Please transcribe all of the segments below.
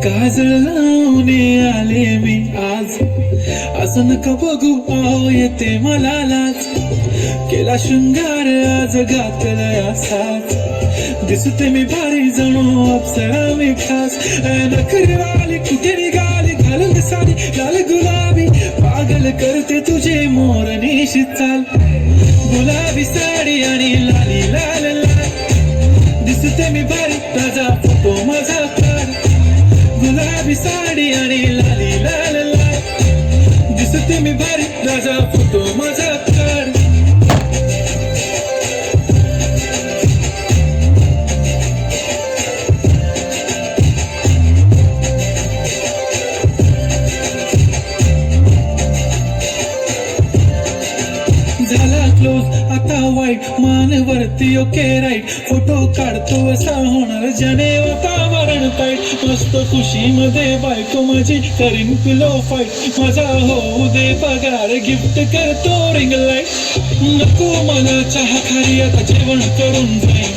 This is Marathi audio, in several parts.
काजळ लावून आले मी आज, असं नका बघू आहो येते मला लाज, केला शृंगार आज घातलाय असाच, दिसते मी भारी जणू अप्सरा मी खास, नखरेवाली कुठे निघाली घालून साडी लाल गुलाबी, पागल करते तुझे मोरनीशी चाल, गुलाबी साडी आणि लाली लाल लाल, दिसते मी भारी ताजा फोटो माझा काढ, गुलाबी साडी आणि लाली लाल लाल, दिसते मी भारी ताजा फोटो माझा काढ. झाला क्लोज आता वाईट मानवरती ओके राईट, फोटो काढतो असा होणार ज्याने वातावरण टाईट, मस्त खुशी मध्ये बायको माझी करीन पिलो फाईट, माझा होऊ दे पगार गिफ्ट करतो रिंग लाईट, नको मला चहा खारी आता जेवण करून जाईन,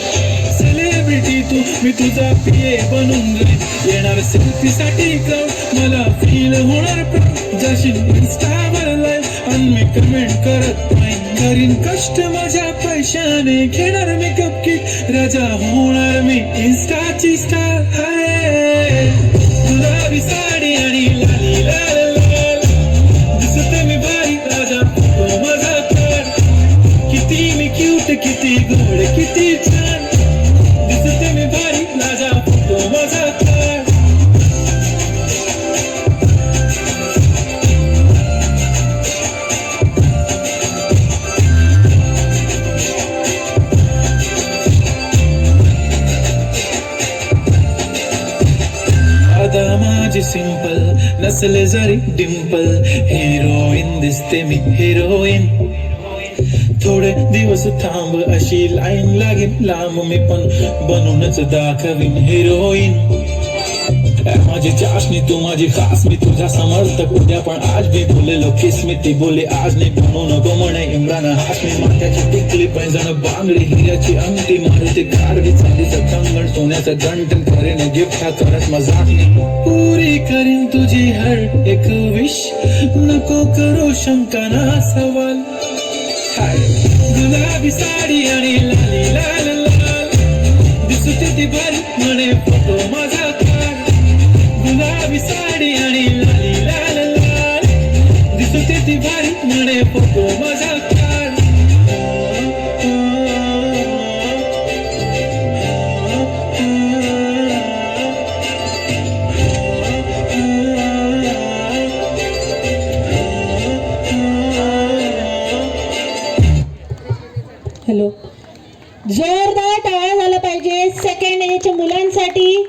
सेलिब्रिटी तू मी तुझा पिये बनून जाईन, येणार सेल्फी साठी क्राऊड मला फील होणार प्राऊड, जाशील इन्स्टावर लाईव्ह आणि मी कमेंट करत नाही, करीन कष्ट माझ्या पैशाने घेणार मेकअप किट, राजा होणार मी इन्स्टाची स्टार आहे, गुलाबी साडी आणि लाली लाल लाल, दिसते मी भारी राजा फोटो माझा काढ, किती मी क्यूट किती गोड किती छान, दिसते मी भारी राजा फोटो माझा काढ. माझी सिंपल नसले जरी डिंपल, हिरोईन दिसते मी हिरोईन, थोडे दिवस थांब अशी लाईन लागेल लांब, मी पण बनूनच दाखवीन हिरोईन, माझी चाशनी तू माझी खास, मी तुझा समर्थक उद्या पण आज भी बोलेलो किस मी, ती बोले आज नाही बनू नको म्हणे इम्रान हाशमी, माथ्याची टिकली पैंजण बांगडी हिऱ्याची अंगठी, मारुती गारवी चांदीचं कंगण सोन्याचं गंटन, करेन गिफ्ट हा करत मजाक पुरी करीन तुझी हर एक विश, नको करू शंका ना सवाल, गुलाबी साडी आणि लाली लाल लाल, दिसते ती भारी म्हणे फोटो माझा काढ, गुलाबी साडी आणि लाली लाल लाल, दिसते ती भारी म्हणे फोटो माझा काढ. हॅलो, जोरदार टाळ्या झाला पाहिजे सेकंड एजच्या मुलांसाठी.